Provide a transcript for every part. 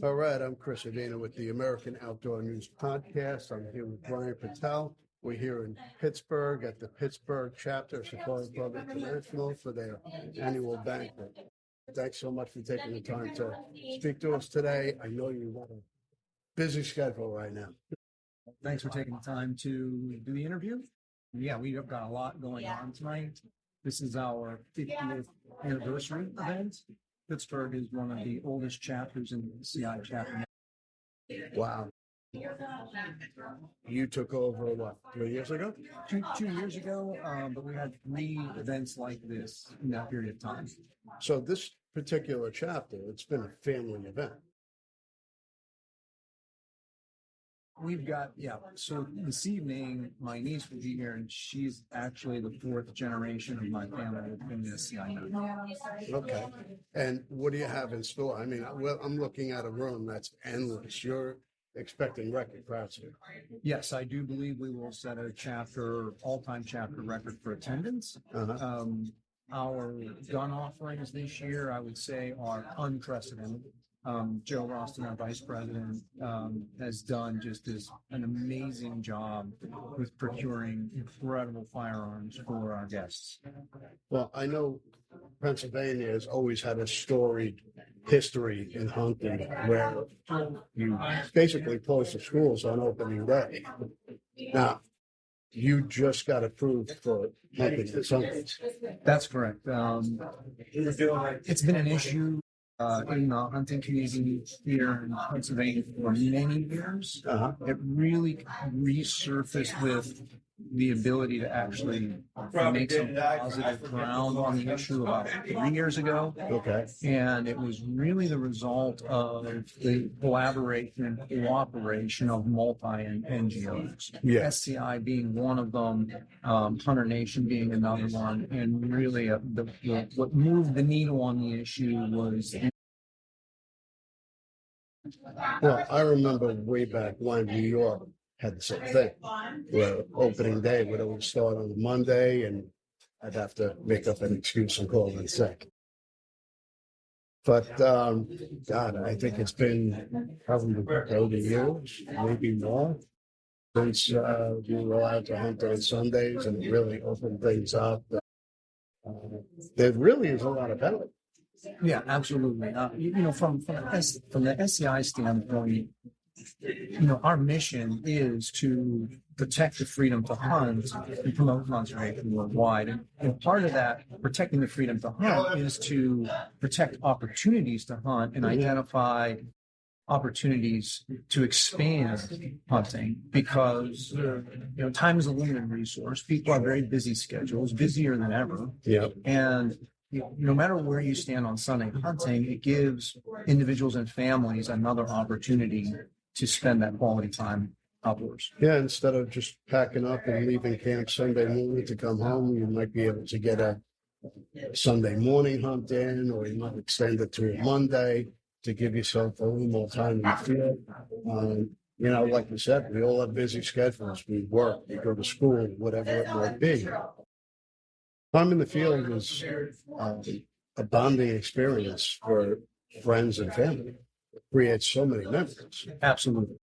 All right, I'm Chris Adina with the American Outdoor News Podcast. I'm here with Brian Pitell. We're here in Pittsburgh at the Pittsburgh chapter of Safari Club International for their annual banquet. Thanks so much for taking the time to speak to us today. I know you have a busy schedule right now. Thanks for taking the time to do the interview. Yeah, we've got a lot going on tonight. This is our 50th anniversary event. Pittsburgh is one of the oldest chapters in the CI chapter. Wow. You took over, 3 years ago? Two years ago, but we had 3 events like this in that period of time. So this particular chapter, it's been a family event. We've got, so this evening, my niece will be here, and she's actually the 4th generation of my family in this CI now. Okay. And what do you have in store? I mean, I'm looking at a room that's endless. You're expecting record crowds here. Yes, I do believe we will set a all-time chapter record for attendance. Uh-huh. Our gun offerings this year, I would say, are unprecedented. Joe Roston, our vice president, has done just an amazing job with procuring incredible firearms for our guests. Well, I know Pennsylvania has always had a storied history in hunting where you basically close the schools on opening day. Now, you just got approved for hunting the Sundays. That's correct. It's been an issue in the hunting community here in Pennsylvania for many years. Uh-huh. It really resurfaced with the ability to actually make some positive ground on the issue about 3 years ago. Okay. And it was really the result of the collaboration and cooperation of multi-NGOs. Yeah. SCI being one of them, Hunter Nation being another one, and really what moved the needle on the issue was. Well, I remember way back when New York had the same thing, where opening day would always start on a Monday, and I'd have to make up an excuse and call in sick. But, God, I think it's been probably 30 years, maybe more, since we were allowed to hunt on Sundays, and it really opened things up. There really is a lot of benefit. Yeah, absolutely. From the SCI standpoint, our mission is to protect the freedom to hunt and promote conservation worldwide. And part of that, protecting the freedom to hunt, is to protect opportunities to hunt and identify opportunities to expand hunting, because time is a limited resource. People have very busy schedules, busier than ever. Yeah. And no matter where you stand on Sunday hunting, it gives individuals and families another opportunity to spend that quality time outdoors. Yeah, instead of just packing up and leaving camp Sunday morning to come home, you might be able to get a Sunday morning hunt in, or you might extend it to a Monday to give yourself a little more time in the field. Like you said, we all have busy schedules. We work, we go to school, whatever it might be. Time in the field is a bonding experience for friends and family. It creates so many memories. Absolutely.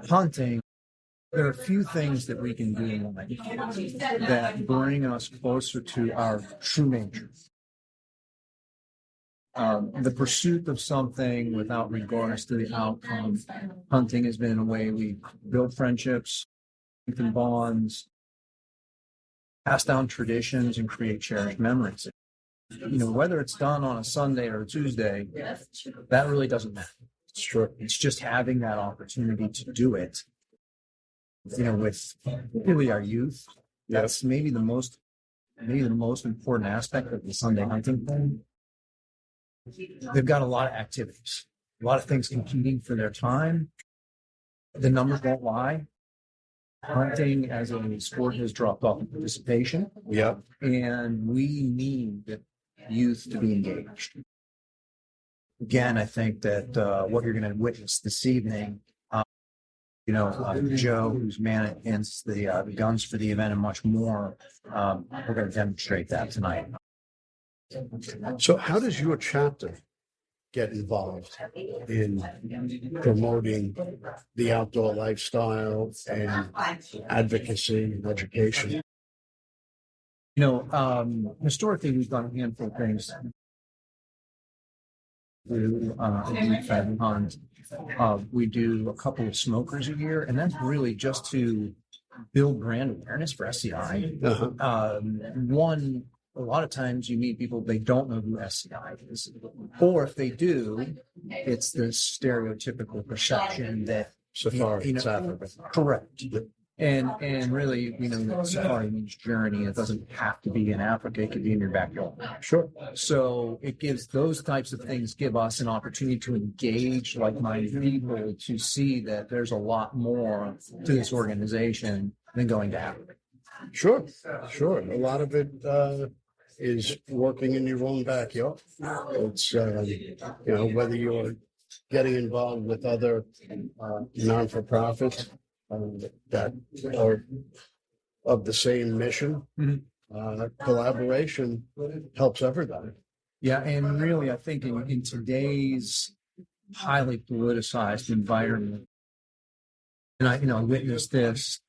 Hunting, there are a few things that we can do in life that bring us closer to our true nature. The pursuit of something without regards to the outcome. Hunting has been a way we build friendships, strengthen bonds, pass down traditions, and create cherished memories. Whether it's done on a Sunday or a Tuesday, that really doesn't matter. It's true. It's just having that opportunity to do it, with really our youth. That's maybe the most important aspect of the Sunday hunting thing. They've got a lot of activities, a lot of things competing for their time. The numbers won't lie. Hunting as a sport has dropped off in participation. Yeah. And we need youth to be engaged. Again, I think that what you're going to witness this evening, Joe, who's managing the guns for the event and much more, we're going to demonstrate that tonight. So how does your chapter get involved in promoting the outdoor lifestyle and advocacy and education. Historically, we've done a handful of things. We do a couple of smokers a year, and that's really just to build brand awareness for SCI. One, a lot of times you meet people, they don't know who SCI is, or if they do, it's the stereotypical perception that Safari, Africa. Correct. And really, safari means journey. It doesn't have to be in Africa. It could be in your backyard. Sure. So it gives those types of things give us an opportunity to engage like-minded people to see that there's a lot more to this organization than going to Africa. Sure. A lot of it is working in your own backyard. It's, whether you're getting involved with other non-for-profits that are of the same mission. Collaboration helps everybody. Yeah, and really, I think in today's highly politicized environment, and I witnessed this,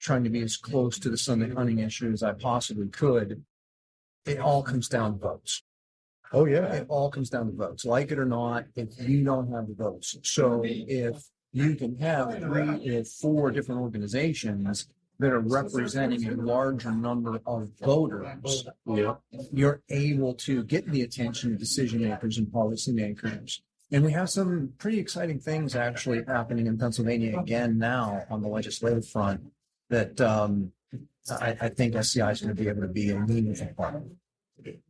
trying to be as close to the Sunday hunting issue as I possibly could. It all comes down to votes. Oh yeah, it all comes down to votes, like it or not. If you don't have the votes, so if you can have 3 or 4 different organizations that are representing a larger number of voters, you're able to get the attention of decision makers and policymakers. And we have some pretty exciting things actually happening in Pennsylvania again now on the legislative front that I think SCI is going to be able to be a meaningful part of.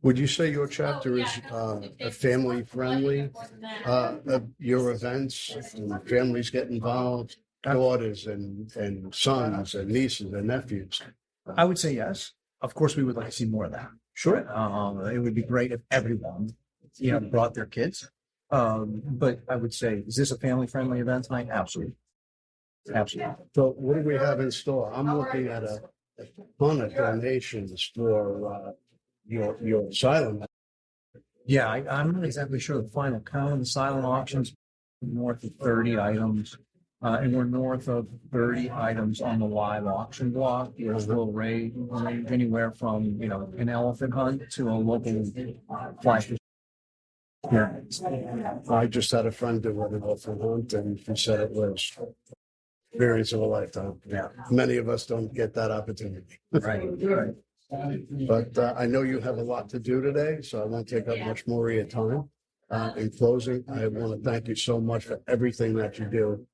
Would you say your chapter is family friendly? Your events and families get involved, daughters and sons and nieces and nephews? I would say yes. Of course, we would like to see more of that. Sure. It would be great if everyone, brought their kids. But I would say, is this a family friendly event tonight? Absolutely. So what do we have in store? I'm looking at a ton of donations for your silent. Yeah, I'm not exactly sure the final count of the silent auctions. North of 30 items, and we're north of 30 items on the live auction block, which will range anywhere from an elephant hunt to a local flash. Yeah, I just had a friend do an elephant hunt, and he said it was experience of a lifetime. Yeah, many of us don't get that opportunity. Right. But I know you have a lot to do today, so I won't take up much more of your time. In closing, I want to thank you so much for everything that you do.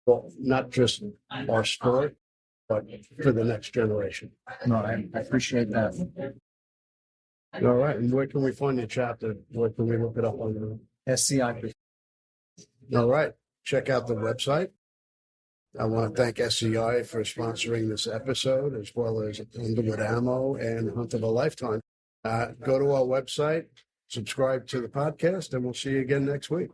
Well, not just our sport, but for the next generation. No, I appreciate that. All right. And where can we find your chapter? Where can we look it up on the SCI? All right. Check out the website. I want to thank SCI for sponsoring this episode, as well as Underwood Ammo and Hunt of a Lifetime. Go to our website, subscribe to the podcast, and we'll see you again next week.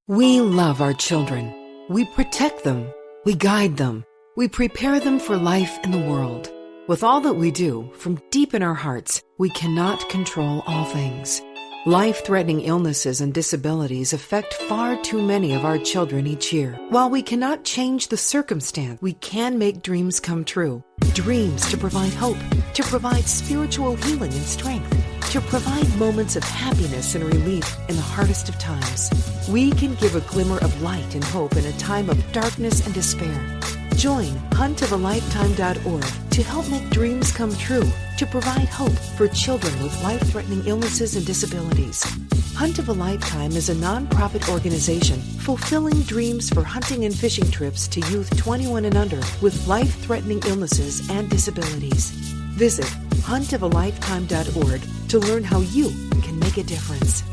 We love our children. We protect them. We guide them. We prepare them for life in the world. With all that we do, from deep in our hearts, we cannot control all things. Life-threatening illnesses and disabilities affect far too many of our children each year. While we cannot change the circumstance, we can make dreams come true. Dreams to provide hope, to provide spiritual healing and strength, to provide moments of happiness and relief in the hardest of times. We can give a glimmer of light and hope in a time of darkness and despair. Join huntofalifetime.org to help make dreams come true, to provide hope for children with life-threatening illnesses and disabilities. Hunt of a Lifetime is a nonprofit organization fulfilling dreams for hunting and fishing trips to youth 21 and under with life-threatening illnesses and disabilities. Visit huntofalifetime.org to learn how you can make a difference.